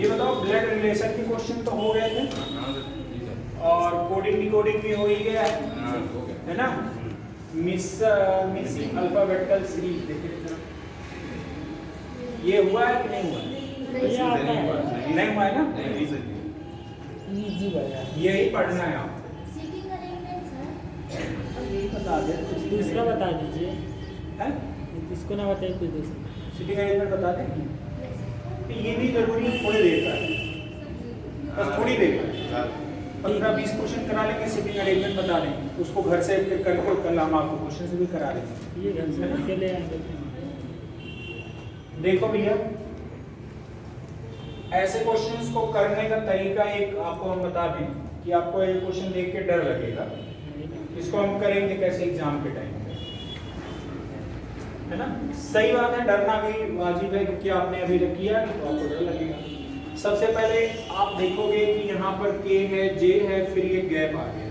ये बताओ blood relation के क्वेश्चन तो हो गए थे और कोडिंग डिकोडिंग भी हो ही गया है ना। मिस अल्फाबेटिकल सीरीज देखिए ये हुआ है कि नहीं हुआ? नहीं हुआ है ना। यही पढ़ना है आप। बता दे कुछ दूसरा बता दीजिए। इसको ना बताइए कुछ दूसरा। सिटिंग अरेंजमेंट बता दें। ये भी जरूरी थोड़ी देर का है, बस थोड़ी देर का 15-20 क्वेश्चन करा लेंगे। सिटिंग अरेंजमेंट बता देंगे उसको घर से फिर करके कल हम आपको क्वेश्चन से भी करा देंगे। ये घर से करके ले आएंगे। देखो भैया ऐसे क्वेश्चंस को करने का तरीका एक आपको हम बता दें कि आपको ये क्वेश्चन देख के डर लगेगा। इसको हम करेंगे कैसे एग्जाम के टाइम पे, है ना। सही बात है, डरना भी वाजिब है क्योंकि आपने अभी तक किया नहीं तो आपको डर लगेगा। सबसे पहले आप देखोगे कि यहाँ पर के है, जे है, फिर ये गैप आ गया,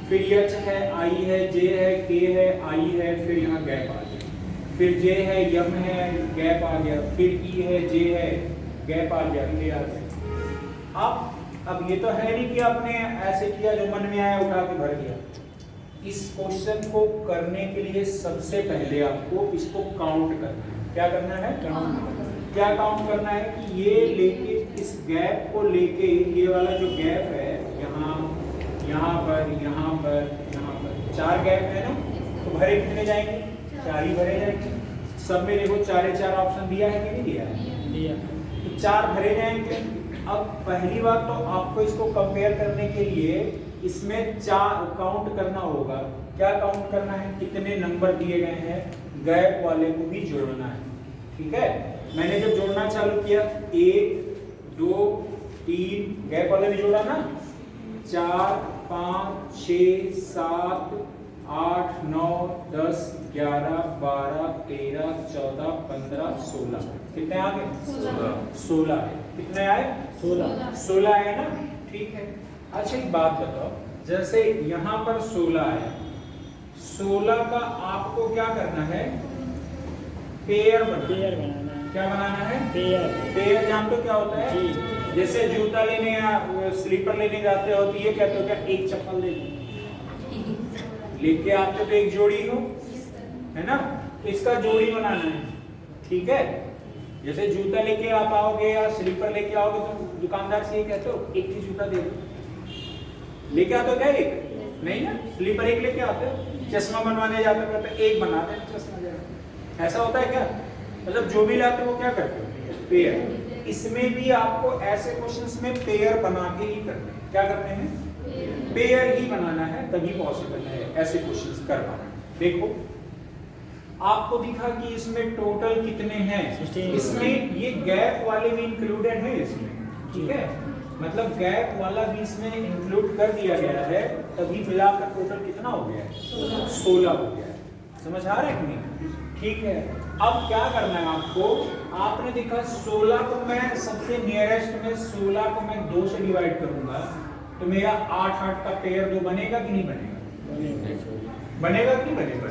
फिर एच है, आई है, जे है, के है, आई है, फिर यहाँ गैप आ गया, फिर जे है, यम है, गैप आ गया, फिर ई है, जे है, गैप आ गया, के आ गया। अब ये तो है नहीं कि आपने ऐसे किया जो मन में आया उठा के भर दिया। इस क्वेश्चन को करने के लिए सबसे पहले आपको इसको काउंट करना है। क्या करना है? क्या काउंट करना है कि ये लेके इस गैप को लेके ये वाला जो गैप है यहाँ पर 4 गैप है ना, तो भरे कितने जाएंगे? 4 ही भरे जाएंगे। सब में देखो 4 ऑप्शन दिया है कि नहीं दिया है? दिया। तो 4 भरे जाएंगे। अब पहली बात तो आपको इसको कंपेयर करने के लिए इसमें 4 काउंट करना होगा। क्या काउंट करना है? कितने नंबर दिए गए हैं, गैप वाले को भी जोड़ना है। ठीक है, मैंने जब जोड़ना चालू किया 1 2 3 गैप वाले भी जोड़ा ना, 4 5 6 7 8 9 10 11 12 13 14 15 16 कितने आ गए? 16 है। कितने आए? 16 आए ना। ठीक है, अच्छा एक बात बताओ, जैसे यहाँ पर 16 आया, 16 का आपको क्या करना है? पेयर बनाना है। क्या बनाना है? पेयर जानते हो क्या होता है? जैसे जूता लेने या स्लीपर लेने जाते हो तो ये कहते हो क्या एक चप्पल ले लेके आते तो एक जोड़ी हो, है ना, तो इसका जोड़ी बनाना है। ठीक है, जैसे जूता लेके आप आओगे या स्लीपर लेके आओगे तो दुकानदार से ये कहते हो एक ही जूता दे दो, लेके आते हो क्या? एक नहीं ना, स्लीपर एक लेके आते हो। चश्मा बनवाने जाते हो कहते एक बना दे चश्मा जरा, ऐसा होता है क्या? मतलब जो भी लाते हो वो क्या करते हो? पेयर। इसमें भी आपको ऐसे क्वेश्चंस में पेयर बना के ही करने हैं। क्या करने हैं? पेयर ही बनाना है, तभी पॉसिबल है ऐसे क्वेश्चंस कर पाना। देखो आपको दिखा कि इसमें टोटल कितने हैं, इसमें ये गैप वाले भी इंक्लूडेड है इसमें। ठीक है, मतलब गैप वाला भी इसमें इंक्लूड कर दिया गया है, तभी मिलाकर टोटल कितना हो गया है? 16 हो गया है। समझ आ रहा है कि नहीं? ठीक है, अब क्या करना है आपको? आपने देखा 16 को मैं सबसे नियरेस्ट में 16 को मैं 2 से डिवाइड करूंगा तो मेरा 8 का पेयर 2 बनेगा कि नहीं बनेगा? बनेगा कि नहीं बनेगा?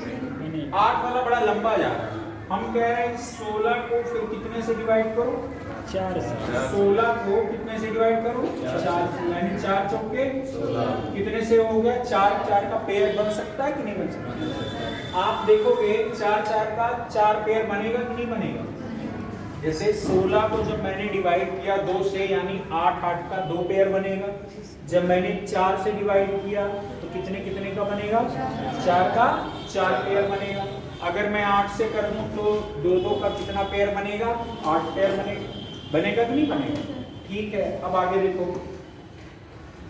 8 वाला बड़ा लंबा जा रहा है। हम कह रहे हैं 16 को फिर कितने से डिवाइड करो? 4 से। 16 को कितने से डिवाइड करो? 4 से, यानी 4 चौके 16 कितने से हो गया? 4 का पेयर बन सकता है कि नहीं बन सकता? आप देखोगे 4 का 4 पेयर बनेगा कि नहीं बनेगा? जैसे 16 को जब मैंने डिवाइड किया 2 से, यानी 8 का 2 पेयर बनेगा। जब मैंने 4 से डिवाइड किया तो कितने का बनेगा? 4 का 4 पेयर बनेगा। अगर मैं 8 से कर दूं तो 2 का कितना पेयर बनेगा? 8 पेयर बनेगा। बनेगा कि नहीं बनेगा? ठीक है, अब आगे देखो,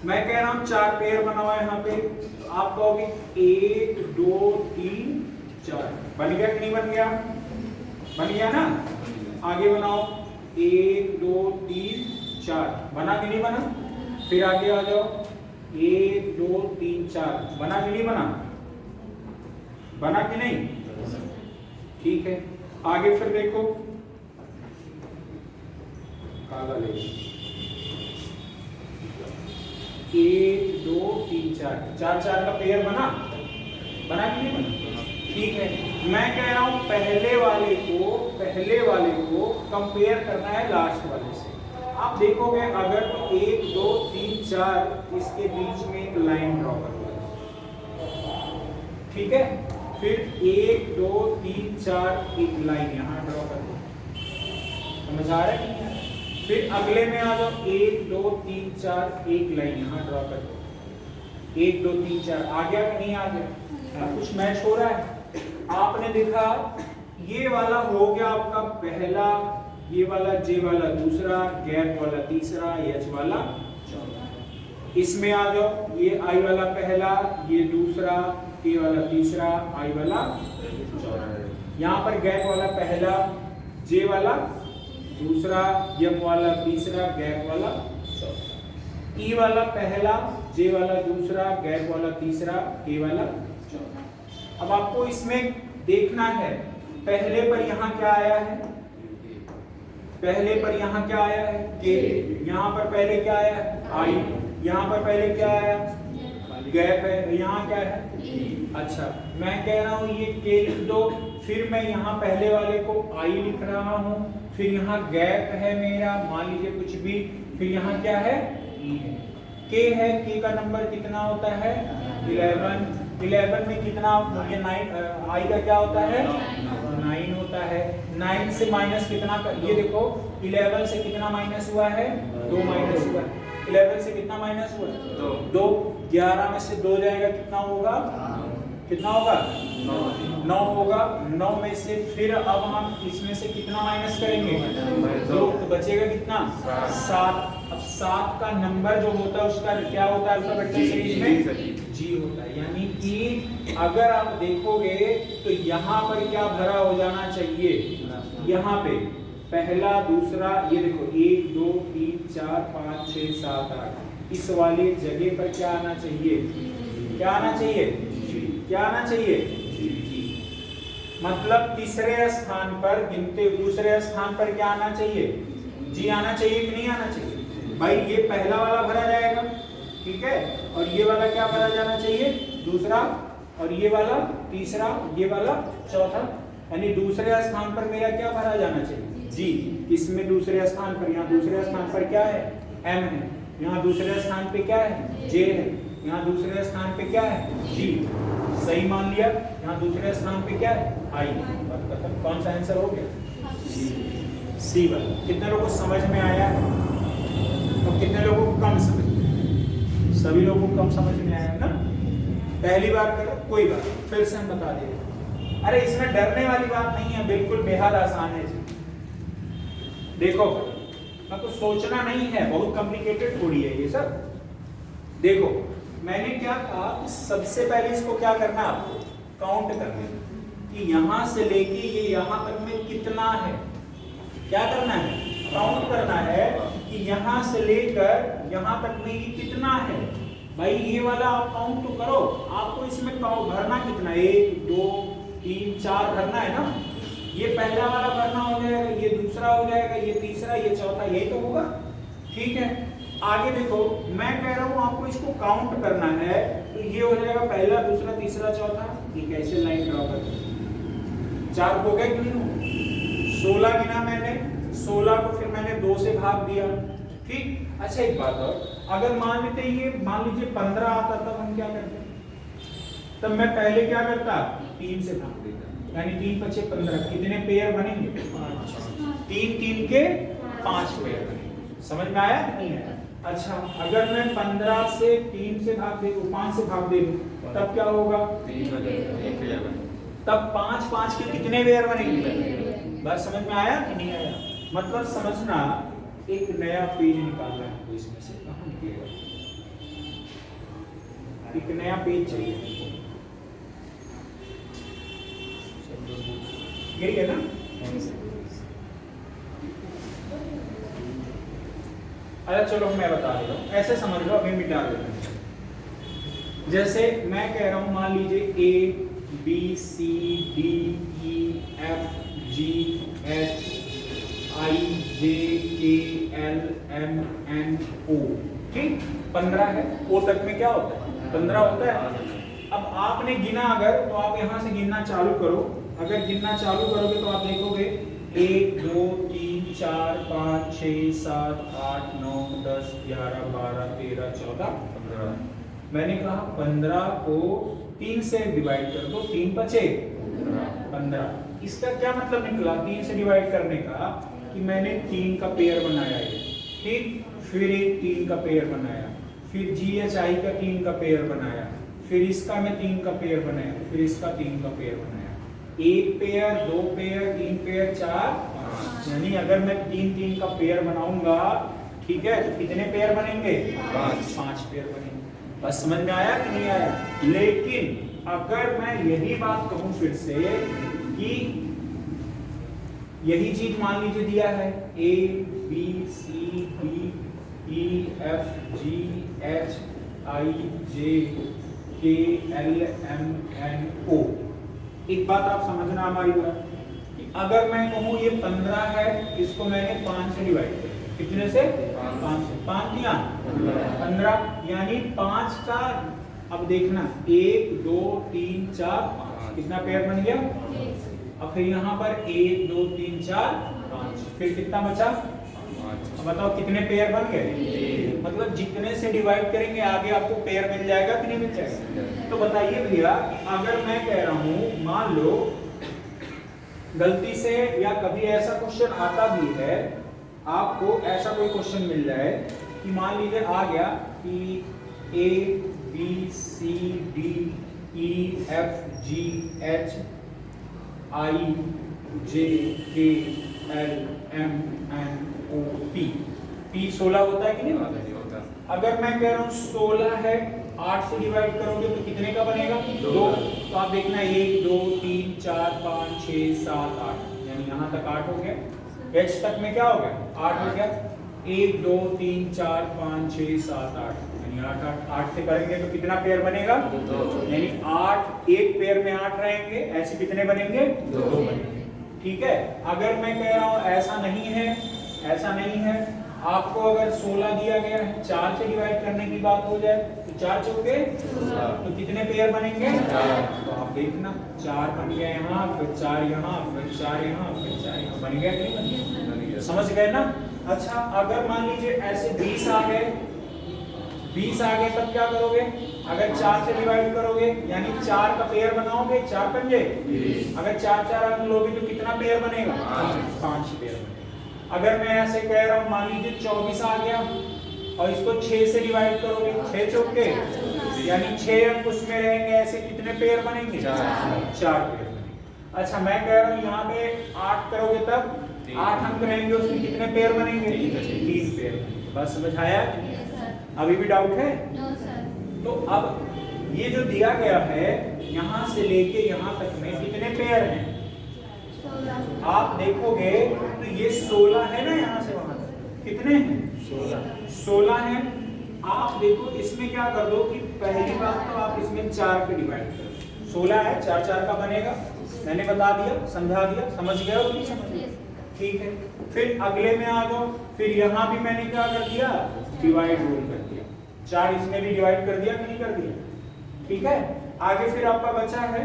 मैं कह रहा हूं 4 पेयर बना हुआ है यहाँ पे, तो आप कहोगे 1 2 3 4 बन गया कि नहीं बन गया? बन गया ना। आगे बनाओ 1 2 3 4 बना कि नहीं बना? फिर आगे आ जाओ 1 2 3 4 बना कि नहीं बना? बना कि नहीं? ठीक है, आगे फिर देखो, काला ले 1 2 3 4 4 का पेयर बना कि नहीं बना? ठीक है, मैं कह रहा हूं पहले वाले को कंपेयर करना है लास्ट वाले से। आप देखोगे अगर तो 1 2 3 4 इसके बीच में एक लाइन ड्रॉ करोगे, ठीक है। फिर 1 2 3 4 एक लाइन यहाँ ड्रॉ कर दो, समझ आ रहा है नहीं? फिर अगले में आ जाओ 1 2 3 4 एक लाइन यहाँ ड्रॉ कर दो, 1 2 3 4 आ गया कि नहीं आ गया? कुछ मैच हो रहा है? आपने देखा ये वाला हो गया आपका पहला, ये वाला जे वाला दूसरा, गैप वाला तीसरा, एच वाला चौथा। इसमें आ जाओ, ये आई वाला पहला, ये दूसरा, के वाला तीसरा, आई वाला चौथा। यहाँ पर गैप वाला पहला, जे वाला दूसरा, यम वाला तीसरा, गैप वाला चौथा। ई वाला पहला, जे वाला दूसरा, गैप वाला तीसरा, के वाला चौथा। अब आपको इसमें देखना है पहले पर यहाँ क्या आया है, पहले पर यहाँ क्या आया है के, यहाँ पर पहले क्या आया है आई, यहाँ पर पहले क्या आया गैप है, यहाँ क्या है अच्छा मैं कह रहा हूँ ये के लिख दो, फिर मैं यहाँ पहले वाले को आई लिख रहा हूँ, फिर यहाँ गैप है मेरा मान लीजिए कुछ भी, फिर यहाँ क्या है ई है, के है, के का नंबर कितना होता है 11 में कितना ये 9 आई का क्या होता है 9 होता है। 9 से माइनस कितना कर, ये देखो 11 से कितना माइनस हुआ है 2 माइनस हुआ है, 11 से कितना माइनस हुआ है 2, 11 में से 2 जाएगा कितना होगा, कितना होगा 9 होगा। 9 में से फिर अब हम इसमें से कितना माइनस करेंगे 2, तो बचेगा कितना 7। अब 7 का नंबर जो होता है उसका क्या होता है अल्फाबेटिकल सीरीज में जी होता है, यानी कि अगर आप देखोगे तो यहाँ पर क्या भरा हो जाना चाहिए, यहाँ पे पहला दूसरा, ये देखो 1 2 3 4 5 6 7 8, इस वाले जगह पर क्या आना चाहिए, क्या आना चाहिए, क्या आना चाहिए, मतलब तीसरे स्थान पर गिनते, दूसरे स्थान पर क्या आना चाहिए, जी आना चाहिए कि नहीं आना चाहिए भाई। ये पहला वाला भरा जाएगा, ठीक है, और ये वाला क्या भरा जाना चाहिए दूसरा, और ये वाला तीसरा, ये वाला चौथा, यानी दूसरे स्थान पर मेरा क्या भरा जाना चाहिए जी। इसमें दूसरे स्थान पर, यहाँ दूसरे स्थान पर क्या है एम है, यहाँ दूसरे स्थान पे क्या है जे है, यहाँ दूसरे स्थान पे क्या है जी, सही मान लिया। यहाँ दूसरे स्थान पे क्या है आई, कौन सा आंसर हो गया सी वाला। कितने लोगों को समझ में आया और कितने लोगों को कम समझ में आया, सभी लोगों को कम समझ में आया ना, पहली बार करो कोई बात, फिर से हम बता दे, अरे इसमें डरने वाली बात नहीं है, बिल्कुल बेहद आसान है जी। देखो मैं तो सोचना नहीं है, बहुत कॉम्प्लिकेटेड थोड़ी है ये सब। देखो मैंने क्या कहा कि सबसे पहले इसको क्या करना है आपको काउंट करना है कि यहाँ से लेके ये यहाँ तक में कितना है, क्या करना है काउंट करना है कि यहाँ से लेकर यहाँ तक में ये कितना है। भाई ये वाला आप काउंट तो करो, आपको इसमें भरना कितना 1 2 3 4 भरना है ना, ये पहला वाला भरना हो जाएगा, ये दूसरा हो जाएगा, ये तीसरा, ये चौथा, यही तो होगा, ठीक है। आगे देखो मैं कह रहा हूँ आपको इसको काउंट करना है, तो ये हो जाएगा पहला दूसरा तीसरा चौथा, ये कैसे लाइन ड्रॉ कर 4 हो गए कि नहीं, 16 गिना मैंने, 16 को फिर मैंने 2 से भाग दिया, ठीक। अच्छा एक बात और, अगर मान लेते ये मान लीजिए 15 आता तब हम क्या करते, तब मैं पहले क्या करता 3 से भाग देता, यानी 3 × 5 = 15, कितने पेयर बनेंगे 3 3 के 5 पेयर बनेंगे, समझ में आया नहीं आया। अच्छा अगर मैं 15 से 3 से भाग दे दूं, 5 से भाग दे दूं, तब क्या होगा तब 5 5 के कितने पेयर बनेंगे, बात समझ में आया कि नहीं आया। मतलब समझना, एक नया पेज निकालना है तो इसमें से कहां निकलेगा, एक नया पेज चाहिए, यही है ना। अच्छा चलो मैं बता रहा हूँ, ऐसे समझ लो, अभी मिटा देते हैं। जैसे मैं कह रहा हूँ मान लीजिए A B C D E F G H I J K L M N O, ठीक 15 है, O तक में क्या होता है 15 होता है। अब आपने गिना अगर, तो आप यहाँ से गिनना चालू करो, अगर गिनना चालू करोगे तो आप देखोगे 1 2 3 4 5 6 7 8 9 10 11 12 13 14 15। मैंने कहा 15 को 3 से डिवाइड कर दो, 3 बचे 15। इसका क्या मतलब निकला 3 से डिवाइड करने का कि मैंने 3 का पेयर बनाया है, ठीक, फिर एक 3 का पेयर बनाया, फिर GHI का 3 का पेयर बनाया, फिर इसका मैं 3 का पेयर बनाया, फिर इसका 3 का पेयर बनाया, 1 पेयर 2 पेयर 3 पेयर 4 5। यानी अगर मैं 3 का पेयर बनाऊंगा, ठीक है, तो कितने पेयर बनेंगे? 5 पेयर बनेंगे। बस समझ में आया कि नहीं आया? लेकिन अगर मैं यही बात कहूं फिर से कि यही चीज मान लीजिए दिया है A B C D E F G H I J K L M N O। एक बात आप समझना हमारी बात कि अगर मैं कहूं ये 15 है, इसको मैंने 5 से डिवाइड किया, कितने से? 5 से। 5 दिया 15, यानी 5 का अब देखना 1 2 3 4 5 कितना पेयर बन गया? अब फिर यहाँ पर 1 2 3 4 5, फिर कितना बचा? अब बताओ कितने पेयर बन गए? मतलब जितने से डिवाइड करेंगे आगे आपको पेयर मिल जाएगा कि नहीं मिल जाएगा? तो बताइए भैया, अगर मैं कह रहा हूँ मान लो गलती से या कभी ऐसा क्वेश्चन आता भी है, आपको ऐसा कोई क्वेश्चन मिल जाए कि मान लीजिए आ गया कि A B C D E F G H I J K L M N O P। P 16 होता है कि नहीं होता? अगर मैं कह रहा हूँ 16 है, 8 से डिवाइड करोगे तो कितने का बनेगा? 2। तो आप देखना 1 2 3 4 5 6 7 8, यानी यहाँ तक 8 हो गया। H तक में क्या हो गया? 8 हो गया। 1 2 3 4 5 6 7 8, यानी 8 से करेंगे तो कितना पेयर बनेगा? 2। यानी 8, एक पेयर में 8 रहेंगे, ऐसे कितने बनेंगे? 2 बनेंगे। ठीक है। अगर मैं कह रहा हूँ ऐसा नहीं है, ऐसा नहीं है, आपको अगर 16 दिया गया है, 4 से डिवाइड करने की बात हो जाए तो 4 चौके तो कितने पेयर बनेंगे? 4। तो आप देखना 4 बन गया यहाँ, फिर 4 यहाँ, फिर 4 यहाँ, फिर 4 यहाँ, बन गया कि नहीं बन गया? समझ गए ना? अच्छा, अगर मान लीजिए ऐसे 20 आ गए, 20 आ गए तब क्या करोगे? अगर 4 से डिवाइड करोगे यानी 4 का पेयर बनाओगे, 4 पंजे, अगर 4 अंक लोगे तो कितना पेयर बनेगा? 5 पेयर बनेगा। अगर मैं ऐसे कह रहा हूँ मान लीजिए 24 आ गया और इसको 6 से डिवाइड करोगे, 6 चौके यानी 6 अंक उसमें रहेंगे, ऐसे कितने पेयर बनेंगे? 4 पेयर बनेंगे। अच्छा, मैं कह रहा हूँ यहाँ पे 8 करोगे तब 8 अंक रहेंगे, उसमें कितने पेयर बनेंगे? 3 पेयर बनेंगे। बस समझ आया? अभी भी डाउट है? तो अब ये जो दिया गया है यहाँ से लेके यहाँ तक में कितने पेयर हैं? आप देखोगे तो ये 16 है ना, यहाँ से वहां तक कितने हैं? 16 हैं। आप देखो इसमें क्या कर दो कि पहली बात तो आप इसमें 4 पे डिवाइड करो, 16 है, 4 का बनेगा, मैंने बता दिया, समझा दिया, समझ गए हो नहीं समझ? ठीक है। फिर अगले में आ जाओ, फिर यहाँ भी मैंने क्या कर दिया? डिवाइड रूल कर दिया, 4 इसमें भी डिवाइड कर दिया कि नहीं कर दिया? ठीक है। आगे फिर आपका बचा है,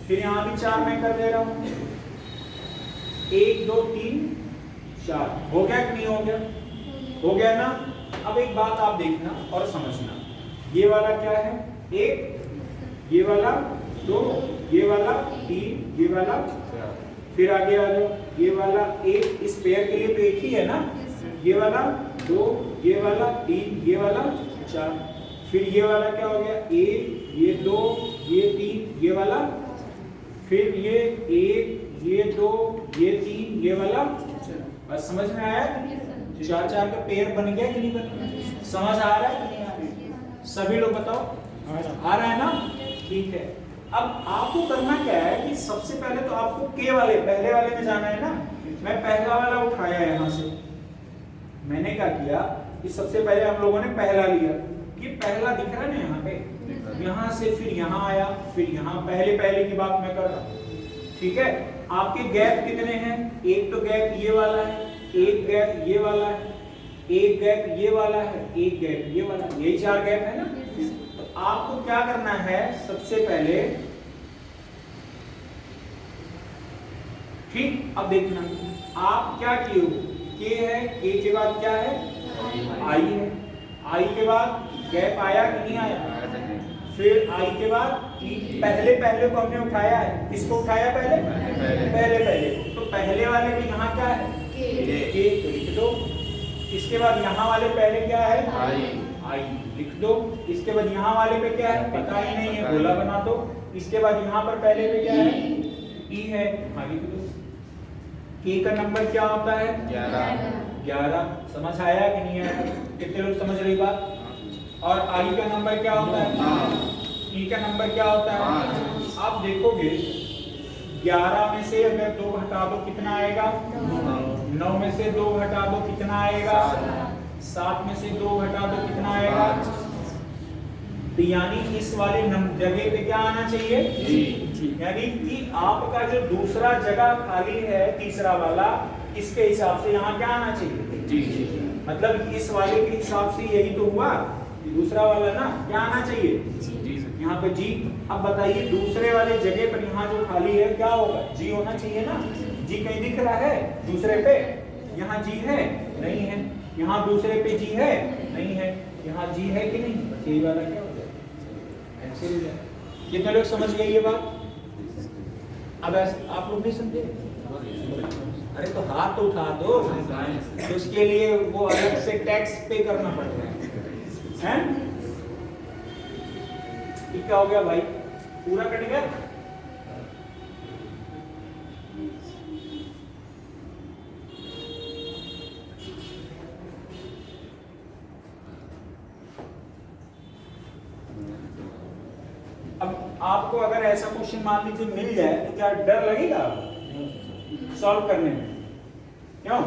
फिर यहाँ भी 4 मैं कर दे रहा हूँ, 1 2 3 4, हो गया कि नहीं हो गया? हो गया ना? अब एक बात आप देखना और समझना, ये वाला क्या है? 1, ये वाला 2, ये वाला 3, ये वाला 4, फिर आगे आ जाओ, ये वाला 1, इस पेयर के लिए तो एक ही है ना, ये वाला 2, ये वाला 3, ये वाला 4, फिर ये वाला क्या हो गया? 1, ये 2, ये 3, ये वाला, फिर ये 1, ये 2, ये 3, ये वाला। बस समझ में आया? 4 का पेयर बन गया कि नहीं बन गया? समझ आ रहा है कि नहीं आ रहा है? सभी लोग बताओ, आ रहा है ना? ठीक है। अब आपको करना क्या है कि सबसे पहले तो आपको के वाले, पहले वाले में जाना है ना। मैं पहला वाला उठाया यहाँ से, मैंने क्या किया कि सबसे पहले हम लोगों ने पहला लिया, ये पहला दिख रहा है ना यहाँ पे, यहाँ से फिर यहाँ आया, फिर यहाँ, पहले की बात मैं कर रहा हूँ। ठीक है। आपके गैप कितने हैं? एक तो गैप ये वाला है, एक गैप ये वाला है, एक गैप ये वाला है, एक गैप ये वाला है, यही 4 गैप है ना। तो आपको क्या करना है सबसे पहले? ठीक, अब देखना आप क्या किए हो के है, के के बाद क्या है, आई है, आई के बाद गैप आया कि नहीं आया, फिर आई के बाद ई, पहले पहले को हमने उठाया है, किसको उठाया पहले, पहले तो पहले वाले में यहाँ क्या है, के, तो लिख दो। इसके बाद यहाँ वाले पहले क्या है, आई लिख दो। इसके बाद यहाँ वाले पे क्या है, पता ही नहीं है, गोला बना दो। इसके बाद यहाँ पर पहले पे क्या है, ई है, हाँ लिख दो। के का नंबर क्या होता है, 11। समझ आया कि नहीं आया, कितने लोग समझ रही बात। और आई का नंबर क्या होता है, ई का नंबर क्या होता है। आप देखोगे 11 में से अगर 2 हटा दो कितना आएगा, 9 में से 2 हटा दो कितना आएगा, 7 में से 2 हटा दो कितना आएगा। तो यानी इस वाले जगह पे क्या आना चाहिए, यानी कि आपका जो दूसरा जगह खाली है तीसरा वाला, इसके हिसाब से यहाँ क्या आना चाहिए, मतलब इस वाले के हिसाब से यही तो हुआ, दूसरा वाला ना क्या आना चाहिए, यहाँ पे जी। अब बताइए दूसरे वाले जगह पर यहाँ जो खाली है क्या होगा, जी होना चाहिए ना। जी कहीं दिख रहा है दूसरे पे, यहाँ जी है नहीं है, यहाँ दूसरे पे जी है नहीं है, यहाँ जी है कि नहीं, बस यही वाला क्या हो जाए, ऐसे हो जाए। कितने लोग समझ गए ये बात। अब ऐसे आप लोग नहीं समझे, अरे तो हाथ तो उठा दो, तो उसके लिए वो अलग से टैक्स पे करना पड़ता है। ये क्या हो गया भाई, पूरा कट गया। अब आपको अगर ऐसा क्वेश्चन मान लीजिए मिल जाए तो क्या डर लगेगा आपको सॉल्व करने में, क्यों।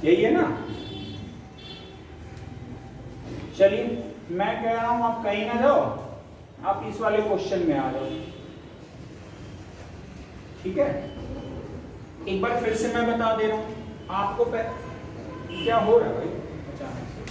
यही है ना। चलिए मैं कह रहा हूं आप कहीं ना जाओ, आप इस वाले क्वेश्चन में आ जाओ, ठीक है। एक बार फिर से मैं बता दे रहा हूं आपको, क्या हो रहा है भाई अचानक से,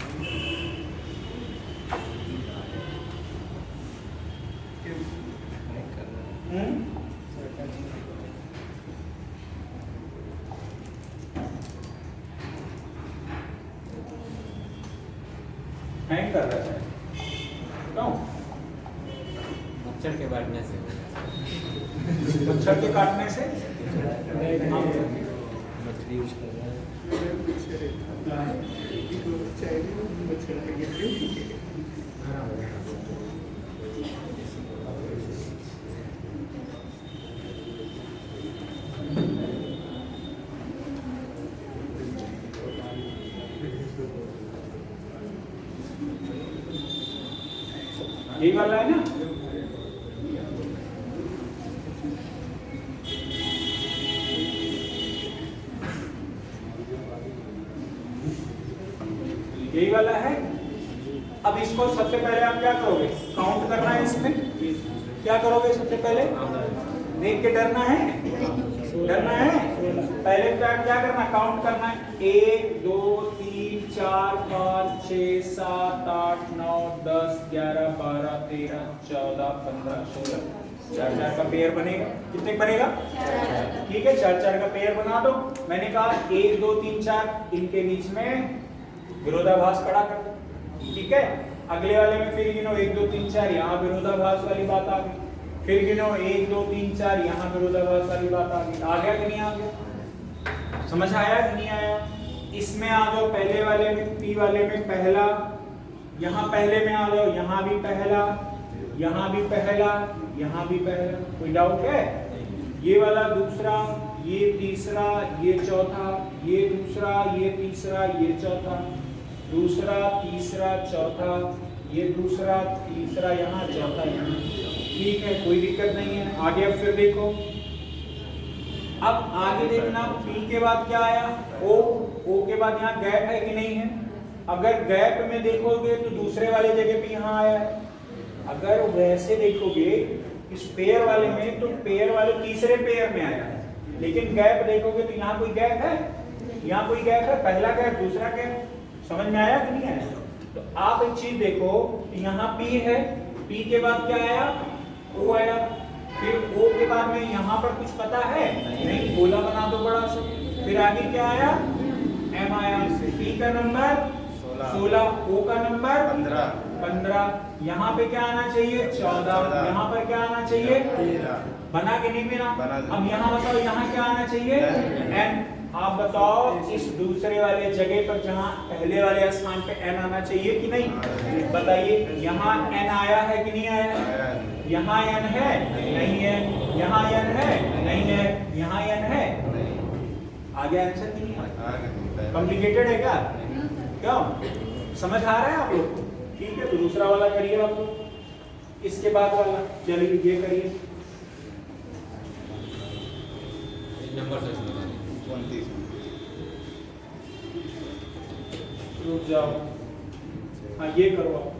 हैंग कर रहा है क्यों, मच्छर के काटने से, मच्छर के काटने से। मछली यूज कर रहा यही वाला है ना। यही वाला है। अब इसको सबसे पहले आप क्या करोगे, काउंट करना है। इसमें क्या करोगे सबसे पहले, देख के डरना है, डरना है। पहले क्या करना, काउंट करना है। 1 2 3 4 5 6 7 8 9 10 11 12 13 14 15 16। 4 का पेयर बनेगा। कितने बनेगा, ठीक है, 4 का पेयर बना दो। मैंने कहा 1 2 3 4 इनके बीच में विरोधाभास खड़ा कर दो, ठीक है। अगले वाले में फिर गिनो 1 2 3 4, यहाँ विरोधाभास वाली बात आ गई। फिर गिनो 1 2 3 4, यहाँ विरोधाभास वाली बात आ गई। आ गया कि नहीं आ गया, समझ आया कि नहीं आया। इसमें आ जाओ, पहले वाले में, पी वाले में पहला, यहाँ पहले में आ जाओ, यहाँ भी पहला, यहाँ भी पहला, यहाँ भी पहला। कोई डाउट है, ये वाला दूसरा, ये तीसरा, ये चौथा, ये दूसरा, ये तीसरा, ये चौथा, दूसरा तीसरा चौथा, ये दूसरा तीसरा, यहाँ चौथा, यहाँ, ठीक है, कोई दिक्कत नहीं है। आगे अब फिर देखो, अब आगे देखना, पी के बाद क्या आया, ओ, ओ के बाद यहाँ गैप है कि नहीं है। अगर गैप में देखोगे तो दूसरे वाले जगह पे यहाँ आया है। अगर वैसे देखोगे इस पेयर वाले में, तो पेयर वाले तीसरे पेयर में आया है। लेकिन गैप देखोगे तो यहाँ कोई गैप है, यहाँ कोई गैप है, पहला गैप दूसरा गैप। समझ में आया कि नहीं आया, तो आप एक चीज देखो, यहाँ P है, P के बाद क्या आया, O आया, फिर O के बाद में यहाँ पर कुछ पता है नहीं, गोला बना दो बड़ा सा, फिर आगे क्या आया, M आया, P का नंबर 16, O का नंबर 15, यहाँ पे क्या आना चाहिए 14, यहाँ पर क्या आना चाहिए 13, बना के नहीं बना, बना दो। अब यहाँ बताओ यहाँ क्या आना चाहिए N। आप बताओ इस दूसरे वाले जगह पर जहाँ पहले वाले स्थान पे N आना चाहिए कि नहीं, बताइए यहाँ N आया है कि नहीं आया, यहाँ N है नहीं है, यहाँ N है नहीं है, यहाँ N है, आगे आंसर कि नहीं आया, कॉम्प्लिकेटेड है क्या, क्यों, समझ आ रहा है आप लोग, ठीक है। तो दूसरा वाला करिए आप लोग, इसके बाद वाला चलिए ये करिए, नंबर से रुक जाओ, हाँ ये करो आप,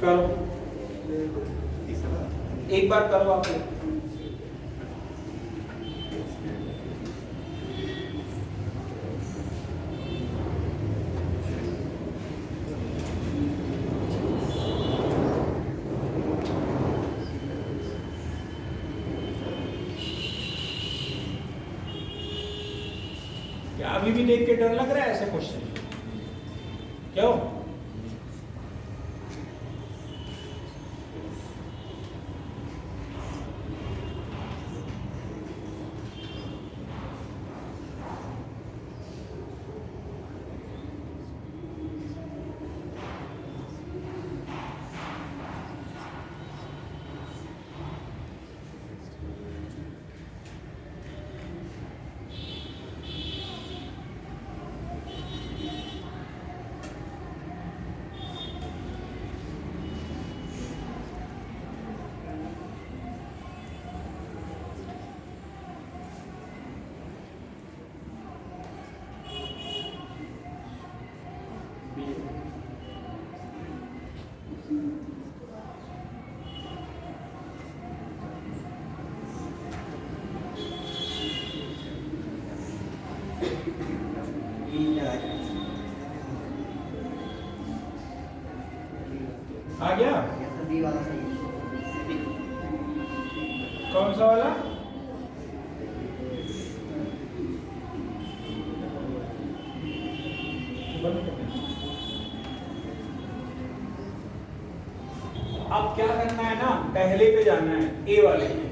करो एक बार करो आप लोग। क्या अभी भी देख के डर लग रहा है ऐसे क्वेश्चन, क्यों, आ गया, कौन सा वाला, अब क्या करना है ना, पहले पे जाना है, ए वाले पे।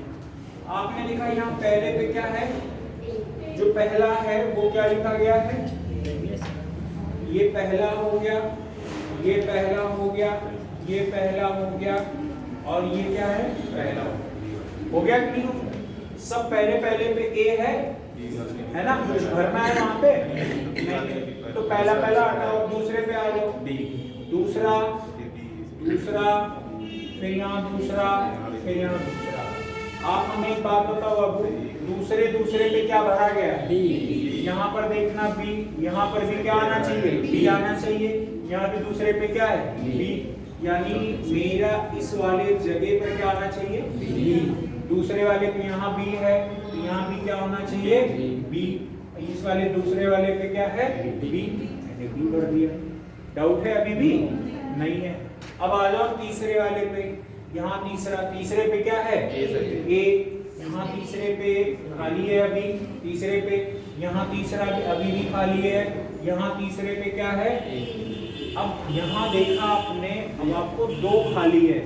आपने लिखा यहाँ पहले पे क्या है, जो पहला है वो क्या लिखा गया है, ये पहला हो गया, ये पहला हो गया, ये पहला हो गया, और ये क्या है पहला हो गया कि नहीं, सब पहले पहले पे ए है ना, कुछ भरना है वहां पे नहीं, तो पहला पहला हटाओ, दूसरे पे आ जाओ, दूसरा दूसरा, फिर यहाँ दूसरा, फिर यहाँ दूसरा। आप हमें एक बात बताओ, अब दूसरे पे क्या भरा गया है, यहाँ पर देखना बी, यहाँ पर भी क्या आना चाहिए, बी आना चाहिए, यहाँ पे दूसरे पे क्या है बी, यानी मेरा इस वाले जगह पर क्या आना चाहिए बी, दूसरे वाले पे यहाँ बी है तो यहाँ भी क्या होना चाहिए बी, इस वाले दूसरे वाले पे क्या है बी, मैंने बी कर दिया, डाउट है अभी भी नहीं है। अब आ जाओ तीसरे वाले पे, यहाँ तीसरे पे क्या है ए, यहाँ तीसरे पे खाली है अभी, तीसरे पे यहाँ तीसरा अभी भी खाली है, यहाँ तीसरे पे क्या है, अब यहाँ देखा आपने, अब आपको दो खाली है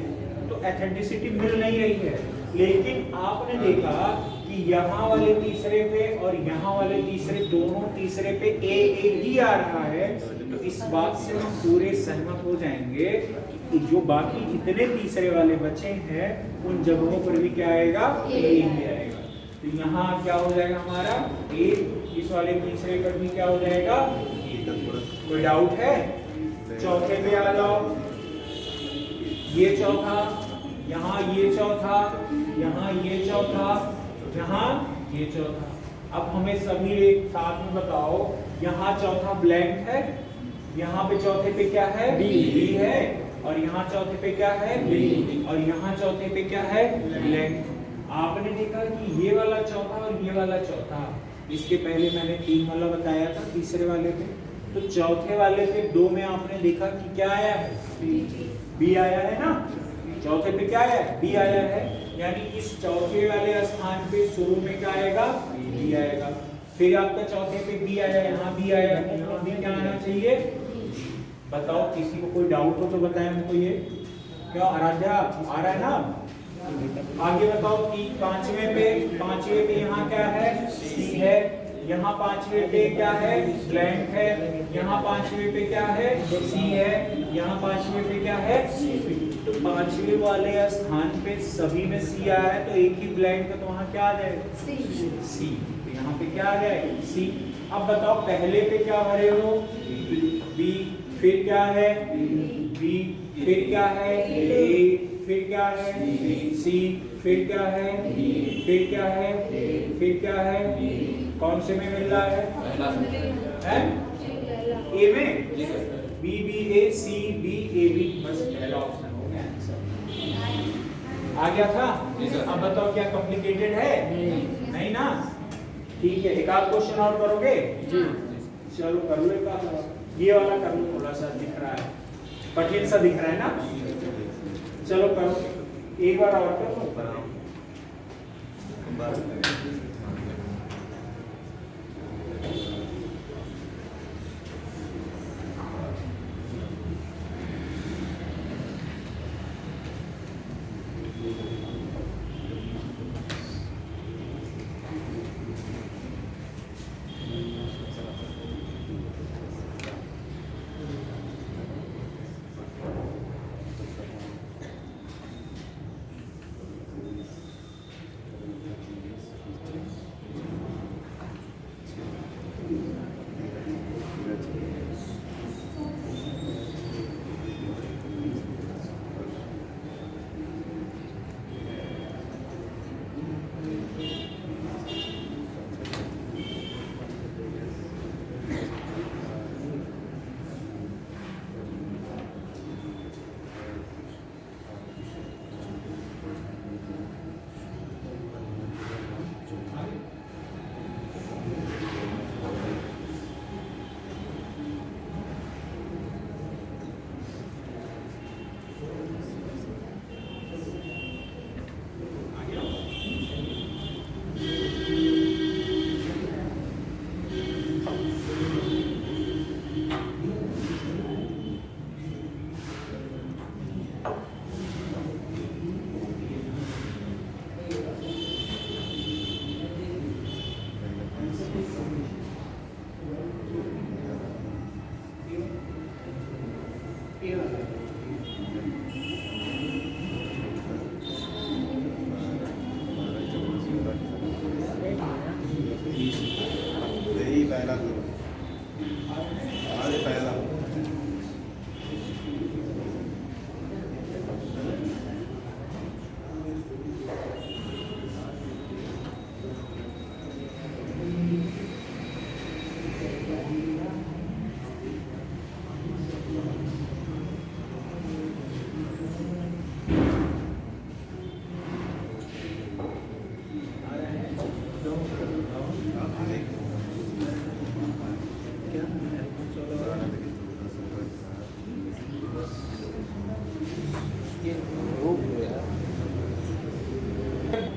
तो एथेंटिसिटी मिल नहीं रही है, लेकिन आपने देखा कि यहाँ वाले तीसरे पे और यहाँ वाले तीसरे, दोनों तीसरे पे ए ही आ रहा है, तो इस बात से हम पूरे सहमत हो जाएंगे कि जो बाकी जितने तीसरे वाले बचे हैं उन जगहों पर भी क्या आएगा ए ही आएगा। तो यहाँ क्या हो जाएगा हमारा ए, इस वाले तीसरे पर भी क्या हो जाएगा, कोई डाउट है। चौथे पे आ जाओ, ये चौथा, यहाँ ये चौथा, यहाँ ये चौथा, यहाँ ये चौथा। अब हमें सभी एक साथ में बताओ, यहाँ चौथा ब्लैंक है, यहाँ पे चौथे पे क्या है बी है, और यहाँ चौथे पे क्या है बी, और यहाँ चौथे पे क्या है ब्लैंक। आपने देखा कि ये वाला चौथा और ये वाला चौथा, इसके पहले मैंने 3 वाला बताया था, तीसरे वाले पे। तो चौथे वाले पे 2 में आपने देखा कि क्या आया है, बी आया है ना। चौथे पे क्या आया है, बी आया है, यानी इस चौथे वाले स्थान पे शुरू में क्या आएगा, बी आएगा। फिर आपका चौथे पे बी आया, यहाँ बी आया, यहाँ भी क्या आना चाहिए, बताओ। किसी को कोई डाउट हो तो बताएं हमको। ये क्या आराध्या आ रहा है ना। आगे बताओ कि पांचवें पे यहाँ क्या है, सी है। यहाँ पांचवें पे क्या है, ब्लैंक है। यहाँ पांचवें पे क्या है, सी है। यहाँ पांचवें पे क्या है, तो पांचवें वाले स्थान पे सभी में सी आया है, तो एक ही ब्लैंक है, तो वहाँ क्या आ जाएगा, सी। तो यहाँ पे क्या आ जाएगा, सी। अब बताओ पहले पे क्या भरे हो, बी, फिर क्या है, बी, फिर क्या है, ए, फिर क्या है, सी, फिर क्या है, फिर क्या है, फिर क्या है। कौन से में मिल रहा है, ए में, B B A, C B A B, बस पहला ऑप्शन हो गया आंसर। आ गया था। अब बताओ क्या कॉम्प्लिकेटेड है, नहीं ना। ठीक है, एक आध क्वेश्चन और करोगे जी। चलो कर लो एक आध। ये वाला कर लो, थोड़ा सा दिख रहा है, कठिन सा दिख रहा है ना। चलो करो, एक बार और करो।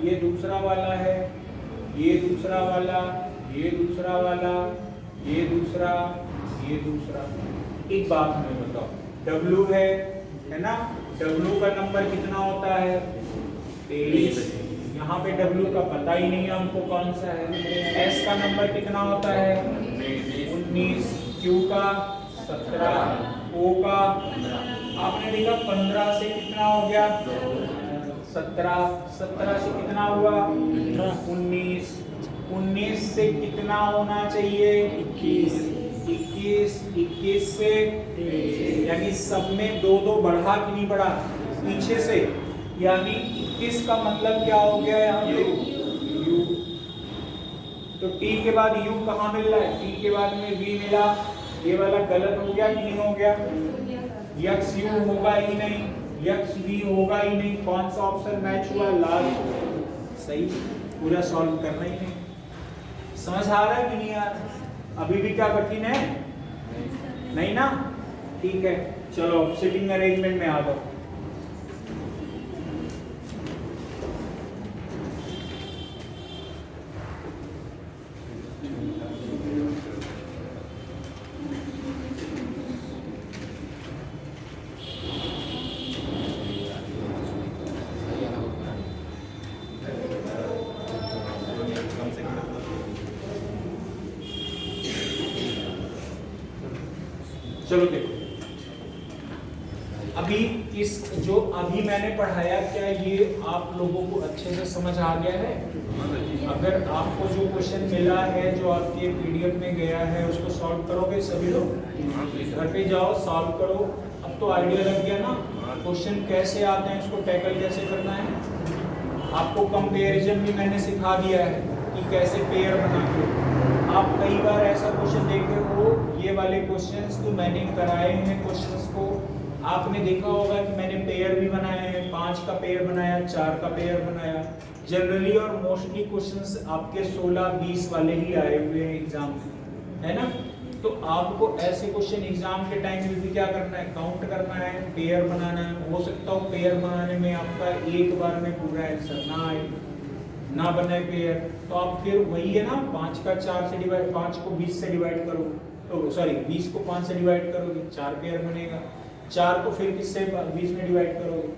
ये दूसरा वाला है, ये दूसरा वाला, ये दूसरा वाला, ये दूसरा, ये दूसरा। एक बात हमें बताओ, W है ना। W का नंबर कितना होता है, 23। यहाँ पे W का पता ही नहीं है हमको कौन सा है। S का नंबर कितना होता है, 19। Q का 17, O का आपने देखा 15 से कितना हो गया, 17। 17 से कितना हुआ, 19। 19 से कितना होना चाहिए, 21। 21 से, यानी सब में 2-2 बढ़ा कि नहीं बढ़ा पीछे से, यानी 21 का मतलब क्या हो गया यहाँ पे, U। तो T के बाद U कहाँ मिल रहा है, T के बाद में V मिला। ये वाला गलत हो गया कि नहीं हो गया, यक्स U होगा ही नहीं, यक्स V होगा ही नहीं। कौन सा ऑप्शन मैच हुआ, लास्ट। सही, पूरा सॉल्व करना ही नहीं। समझ आ रहा है कि नहीं आ रहा? अभी भी क्या कठिन है? नहीं ना? ठीक है, चलो सिटिंग अरेंजमेंट में आ जाओ। चलो देखो, अभी इस जो अभी मैंने पढ़ाया, क्या ये आप लोगों को अच्छे से समझ आ गया है? अगर आपको जो क्वेश्चन मिला है, जो आपके पीडीएफ में गया है, उसको सॉल्व करोगे सभी लोग? घर पे जाओ, सॉल्व करो। अब तो आइडिया लग गया ना क्वेश्चन कैसे आते हैं, उसको टैकल कैसे करना है। आपको कंपैरिजन भी मैंने सिखा दिया है कि कैसे पेयर बनाते हो। आप कई बार ऐसा क्वेश्चन देखे हो, ये वाले क्वेश्चंस तो मैंने कराए हैं क्वेश्चंस को, आपने देखा होगा कि मैंने पेयर भी बनाए हैं, 5 का पेयर बनाया, 4 का पेयर बनाया। जनरली और मोस्टली क्वेश्चंस आपके 16-20 वाले ही आए हुए हैं एग्जाम में, है ना? तो आपको ऐसे क्वेश्चन एग्जाम के टाइम में भी क्या करना है, काउंट करना है, पेयर बनाना है। हो सकता हो पेयर बनाने में आपका एक बार में पूरा आंसर ना आए, ना बने पेयर, तो आप फिर वही है ना, 5 का 4 से डिवाइड, 5 को 20 से डिवाइड करो, तो सॉरी 20 को 5 से डिवाइड करोगे, 4 पेयर बनेगा। 4 को फिर किससे 20 में डिवाइड करोगे,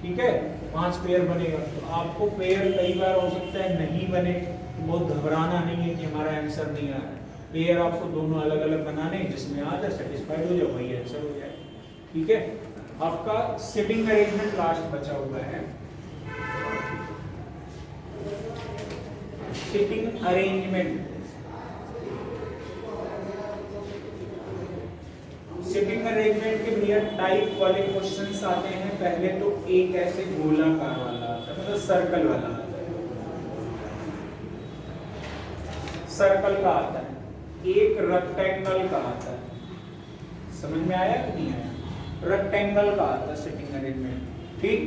ठीक है, 5 पेयर बनेगा। तो आपको पेयर कई बार हो सकता है नहीं बने, तो बहुत घबराना नहीं है कि हमारा आंसर नहीं आ रहा है। पेयर आपको दोनों अलग अलग बनाने, जिसमें आ जाए सेटिस्फाइड हो जाए, वही आंसर हो जाए, ठीक है। आपका सिटिंग अरेंजमेंट लास्ट बचा हुआ है। सिटिंग अरेंजमेंट, सिटिंग अरेंजमेंट के भैया टाइप वाले क्वेश्चंस आते हैं। पहले तो एक ऐसे गोलाकार वाला आता है, मतलब सर्कल वाला आता है, सर्कल का आता है, एक रेक्टेंगल का आता है। समझ में आया कि नहीं आया? रेक्टेंगल का आता है सिटिंग अरेंजमेंट, ठीक।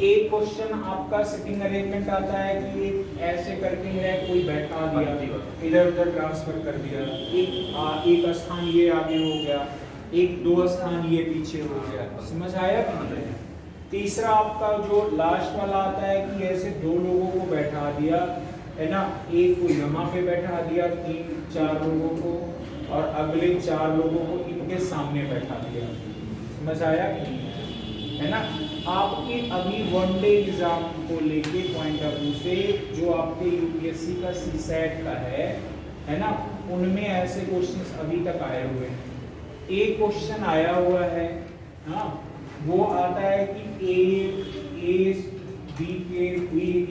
एक क्वेश्चन आपका सिटिंग अरेंजमेंट आता है कि ऐसे करके है, कोई बैठा दिया, इधर उधर ट्रांसफर कर दिया, एक स्थान ये आगे हो गया, एक 2 स्थान ये पीछे हो गया। समझ आया कि नहीं? तीसरा आपका जो लास्ट वाला आता है कि ऐसे 2 लोगों को बैठा दिया, है ना, एक को यहाँ पे बैठा दिया, 3-4 लोगों को, और अगले 4 लोगों को इनके सामने बैठा दिया। समझ आया कि नहीं? है ना? आपके अभी वनडे एग्जाम को लेके पॉइंट ऑफ व्यू से जो आपके यूपीएससी का सीसेट का है ना, उनमें ऐसे क्वेश्चंस अभी तक आए हुए हैं। एक क्वेश्चन आया हुआ है, हाँ, वो आता है कि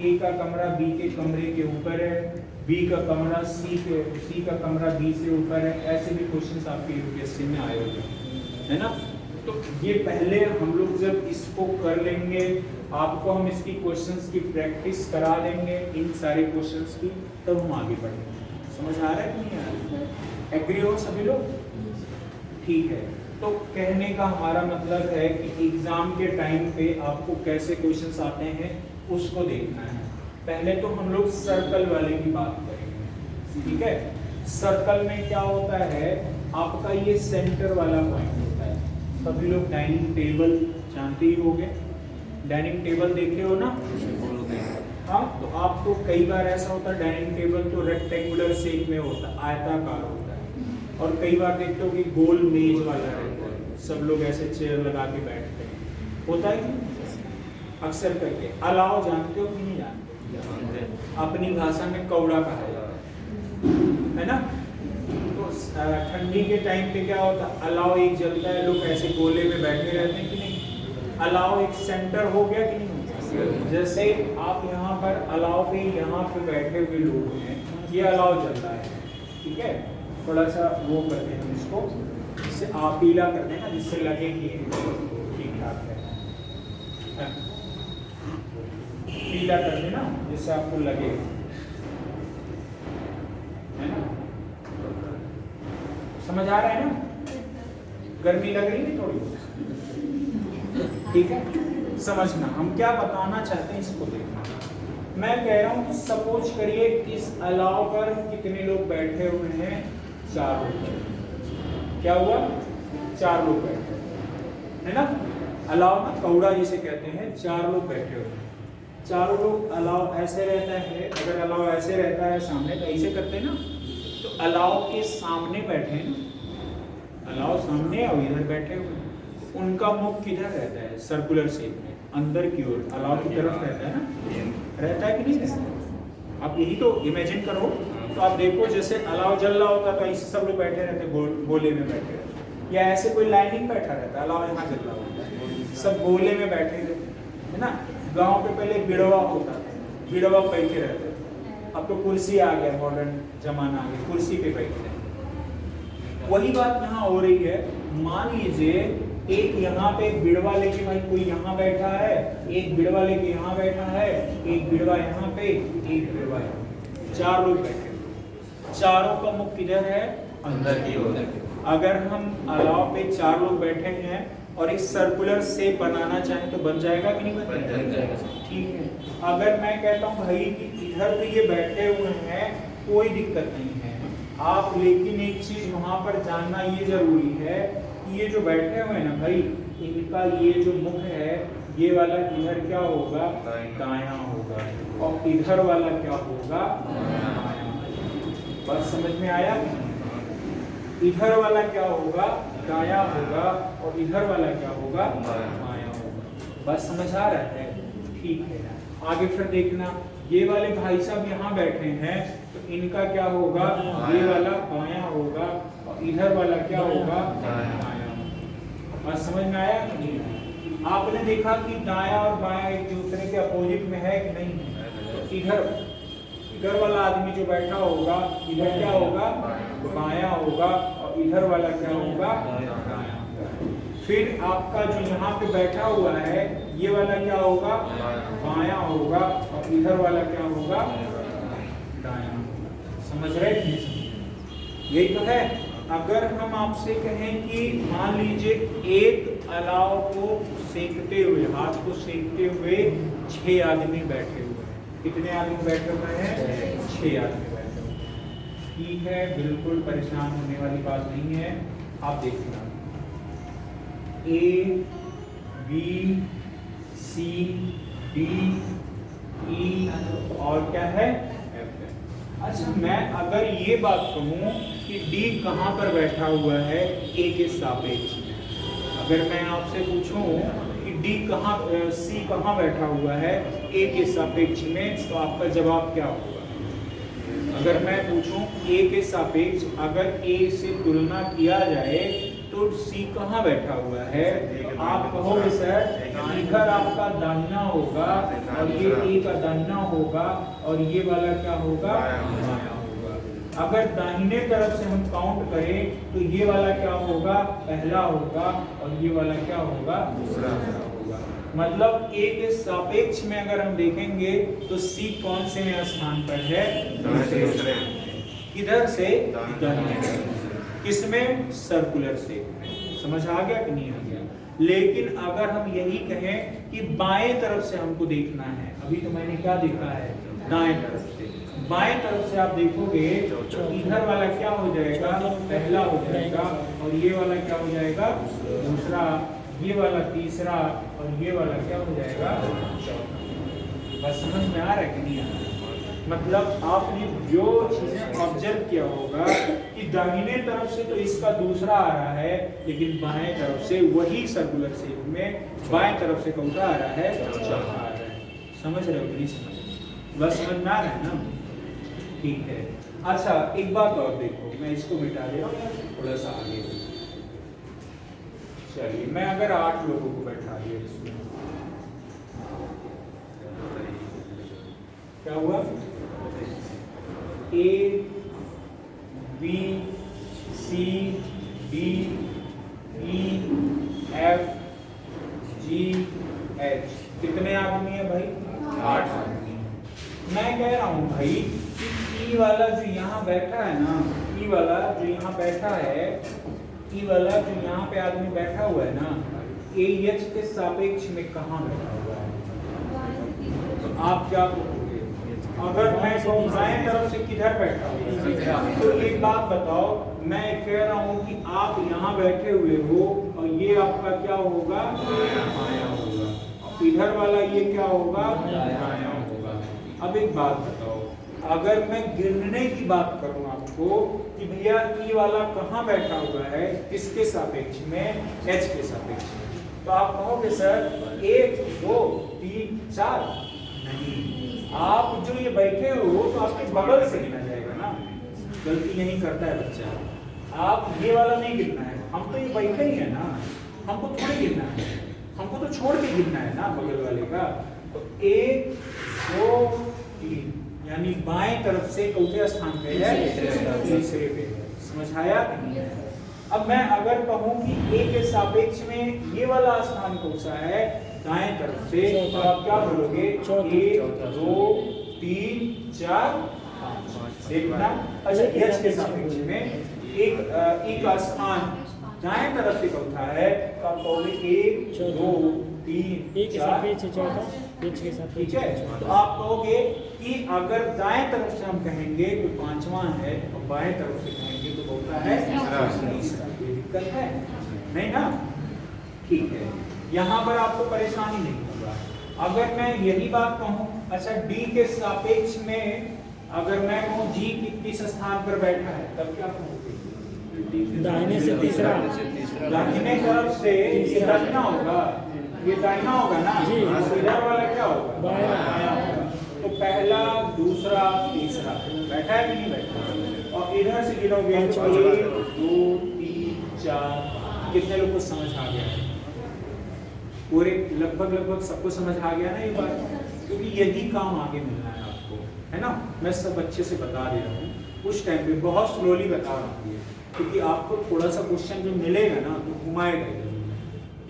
ए का कमरा बी के कमरे के ऊपर है, बी का कमरा सी का कमरा बी से ऊपर है। ऐसे भी क्वेश्चंस आपके यूपीएससी में आए हुए हैं, है ना। तो ये पहले हम लोग जब इसको कर लेंगे, आपको हम इसकी क्वेश्चंस की प्रैक्टिस करा देंगे, इन सारे क्वेश्चंस की, तब हम आगे बढ़ेंगे। समझ आ रहा है कि नहीं आ रहा है? एग्री हो सभी लोग? ठीक है। तो कहने का हमारा मतलब है कि एग्जाम के टाइम पे आपको कैसे क्वेश्चंस आते हैं उसको देखना है। पहले तो हम लोग सर्कल वाले की बात करेंगे, ठीक है। सर्कल में क्या होता है, आपका ये सेंटर वाला पॉइंट होता है। सभी लोग डाइनिंग टेबल जानते ही होंगे, डाइनिंग टेबल देखे हो ना? हाँ, तो आपको कई बार ऐसा होता है डाइनिंग टेबल तो रेक्टेंगुलर शेप में होता है, आयताकार होता है, और कई बार देखते हो कि गोल मेज वाला रहता है, सब लोग ऐसे चेयर लगा के बैठते हैं, होता है कि अक्सर करके। अलाव जानते हो कि नहीं जानते? अपनी भाषा में कौड़ा कहा जाता है ना। तो ठंडी के टाइम पे क्या होता है, अलाव एक जलता है, लोग ऐसे गोले में बैठे रहते हैं कि नहीं। अलाव एक सेंटर हो गया कि नहीं? जैसे आप यहाँ पर अलाव पे यहाँ पे बैठे हुए लोग हैं, ये अलाव जल रहा है, ठीक है। थोड़ा सा वो करते हैं इसको, जिससे आप पीला करते हैं ना, जिससे लगे कि ठीक ठाक है, पीला कर देना जिससे आपको लगे, है ना। समझ आ रहा है ना? गर्मी लग रही है थोड़ी, ठीक है। समझना हम क्या बताना चाहते हैं इसको देखना। मैं कह रहा हूँ कि सपोज करिए इस अलाव पर कितने लोग बैठे हुए हैं, 4 लोग। क्या हुआ, 4 लोग बैठे है ना। अलाव ना कौड़ा जिसे कहते हैं, 4 लोग बैठे हुए हैं। 4 लोग, अलाव ऐसे रहता है, अगर अलाव ऐसे रहता है सामने तो ऐसे करते हैं ना, तो अलाव के सामने बैठे हैं ना, अलाव सामने और इधर बैठे हुए, उनका मुख किधर रहता है, सर्कुलर शेप में अंदर की ओर अलाव की तरफ रहता है ना, रहता है कि नहीं रहता। आप यही तो इमेजिन करो, तो आप देखो जैसे अलाव जल रहा होता तो ऐसे सब लोग बैठे रहते, गोले में बैठे रहते, या ऐसे कोई लाइनिंग बैठा रहता, अलाव यहाँ जल रहा होता है, सब गोले में बैठे रहते है ना। गांव पे पहले बिड़वा होता था, बिड़वा बैठे रहते थे, अब तो कुर्सी आ गया, मॉडर्न जमाना आ गया, कुर्सी पे बैठे रहते। वही बात यहाँ हो रही है। मान लीजिए एक यहाँ पे बिड़वा लेके भाई कोई यहाँ बैठा है, एक बिड़वा लेके यहाँ बैठा है, एक बिड़वा यहाँ पे, एक बिड़वा यहाँ, 4 लोग बैठे, चारों का मुख किधर है, अंदर की ओर। अगर हम अलाव पे 4 लोग बैठे हैं और एक सर्कुलर शेप बनाना चाहें तो बन जाएगा कि नहीं बन जाएगा, ठीक है। अगर मैं कहता हूँ भाई कि इधर तो ये बैठे हुए हैं, कोई दिक्कत नहीं है आप, लेकिन एक चीज वहां पर जानना ये जरूरी है कि ये जो बैठे हुए हैं ना भाई, इनका ये जो मुख है, ये वाला इधर क्या होगा, दायां होगा, और इधर वाला क्या होगा, बायां। बस समझ में आया, इधर वाला क्या होगा, दायां होगा, और इधर वाला क्या होगा, बायां होगा। बस समझ आ रहा है, ठीक है। आगे फिर देखना, ये वाले भाई साहब यहाँ बैठे हैं तो इनका क्या होगा, ये वाला बायां होगा, और इधर वाला क्या होगा, दायां। बस समझ में आया कि नहीं। आपने देखा कि दायां और बायां एक दूसरे के अपोजिट में है कि नहीं, तो इधर वाला आदमी जो बैठा होगा, इधर क्या होगा, बायां होगा, और इधर वाला क्या होगा, दायां। फिर आपका जो यहाँ पे बैठा हुआ है, ये वाला क्या होगा, बायां होगा, और इधर वाला क्या होगा, दायां। समझ रहे थे, यही तो है। अगर हम आपसे कहें कि मान लीजिए एक अलाव को सेकते हुए, हाथ को सेकते हुए 6 आदमी बैठे हुए हैं, कितने आदमी बैठे हुए हैं, 6 आदमी बैठे हुए हैं, ठीक है, बिल्कुल परेशान होने वाली बात नहीं है। आप देखना, A, B, C, D, E और क्या है, F है। अच्छा, मैं अगर ये बात कहूँ कि D कहाँ पर बैठा हुआ है, A के सापेक्ष में, अगर मैं आपसे पूछूं कि D कहाँ, C कहाँ बैठा हुआ है, A के सापेक्ष में, तो आपका जवाब क्या होगा। अगर मैं पूछूं A के सापेक्ष अगर A से तुलना किया जाए तो C कहाँ बैठा हुआ है, आप कहोगे सर इधर आपका दाहिना होगा, और ये A का दाहिना होगा, और ये वाला क्या होगा, बायां होगा। अगर दाहिने तरफ से हम काउंट करें तो ये वाला क्या होगा, पहला होगा, और ये वाला क्या होगा, दूसरा होगा। मतलब A के सापेक्ष में अगर हम देखेंगे तो C कौन से स्थान पर है, दूसरे। किधर से, दाहिने। किसमें, सर्कुलर से। समझ आ गया कि नहीं आ गया। लेकिन अगर हम यही कहें कि बाएं तरफ से हमको देखना है, अभी तो मैंने क्या देखा है, दाएं तरफ से, बाएं तरफ से आप देखोगे तो इधर वाला क्या हो जाएगा, पहला हो जाएगा, और ये वाला क्या हो जाएगा, दूसरा, ये वाला तीसरा, और ये वाला क्या हो जाएगा, चौथा। बस समझ में आ रहा है कि नहीं आ रहा। मतलब आपने जो चीजें ऑब्जर्व किया होगा कि दाहिने तरफ से तो इसका दूसरा आ रहा है, लेकिन बाएं तरफ से वही सर्कुलर शेप में बाएं तरफ से कौन सा आ रहा है, चौथा आ रहा है। समझ रहे हो कि नहीं समझ, बस समझ में आ रहा है ना, ठीक है। अच्छा, एक बात और देखो, मैं इसको मिटा दे रहा हूँ, थोड़ा सा आगे। चलिए, मैं अगर 8 लोगों को बैठा दिया इसमें, क्या हुआ, A, B, C, D, E, F, G, H। कितने आदमी है भाई, 8 आदमी। मैं कह रहा हूँ भाई कि E वाला जो यहाँ बैठा है ना, E वाला जो यहाँ बैठा है, E वाला जो यहाँ पे आदमी बैठा हुआ है ना, AH के सापेक्ष में कहाँ बैठा हुआ है, तो आप क्या करोगे, अगर मैं कहूँ दाएं तरफ से किधर बैठा हूँ, तो एक बात बताओ, मैं कह रहा हूँ कि आप यहाँ बैठे हुए हो और ये आपका क्या होगा, बायां होगा, और इधर वाला ये क्या होगा, दायां होगा। अब एक बात बताओ, अगर मैं गिनने की बात करूं आपको कि भैया ई वाला कहाँ बैठा हुआ है, किसके सापेक्ष में, एच के सापेक्ष में, तो आप कहोगे सर 1 2 3 4, नहीं, आप जो ये बैठे हो तो आपके बगल से गिना जाएगा ना। गलती नहीं करता है बच्चा, आप ये वाला नहीं गिनना है, हम तो ये बैठे ही है ना, हमको थोड़ी गिनना है, हमको तो छोड़ के गिनना है ना बगल वाले का। तो 1 2 3 यानी बाएं तरफ से चौथे स्थान पे है, तीसरे पे। समझ आया? अब मैं अगर कहूं कि ए के सापेक्ष में ये वाला स्थान कौन सा है, दाएं तरफ से, तो आप क्या बोलोगे, 1 2 3 4 5। देखना, अच्छा एच के सापेक्ष में एक का स्थान दाएं तरफ से चौथा है, तो आप कहोगे 1 2 3 4 ठीक है। तो आप कहोगे कि अगर दाएं तरफ से हम कहेंगे तो पांचवा है, और बाएं तरफ से कहेंगे तो होता है तीसरा। कोई दिक्कत है नहीं ना? ठीक है, यहाँ पर आपको परेशानी नहीं होगा। अगर मैं यही बात कहूँ, अच्छा डी के सापेक्ष में अगर मैं कहूँ जी किस स्थान पर बैठा है, तब क्या कहोगे, दाहिने से तीसरा, दाहिने तरफ से दाहिना होगा, ये दाहिना होगा ना, इधर वाला क्या होगा, बायां होगा। तो पहला दूसरा तीसरा बैठा है कि नहीं बैठा, और इधर से गिनोगे 1 2 3 4। कितने लोग को समझ आ गया है? पूरे लगभग सबको समझ आ गया ना ये बात, क्योंकि यही काम आगे मिलना है आपको, है ना। मैं सब अच्छे से बता दे रहा हूँ, उस टाइम पे बहुत स्लोली बता रहा हूँ, क्योंकि आपको थोड़ा सा क्वेश्चन जो मिलेगा ना तो घुमाएगा,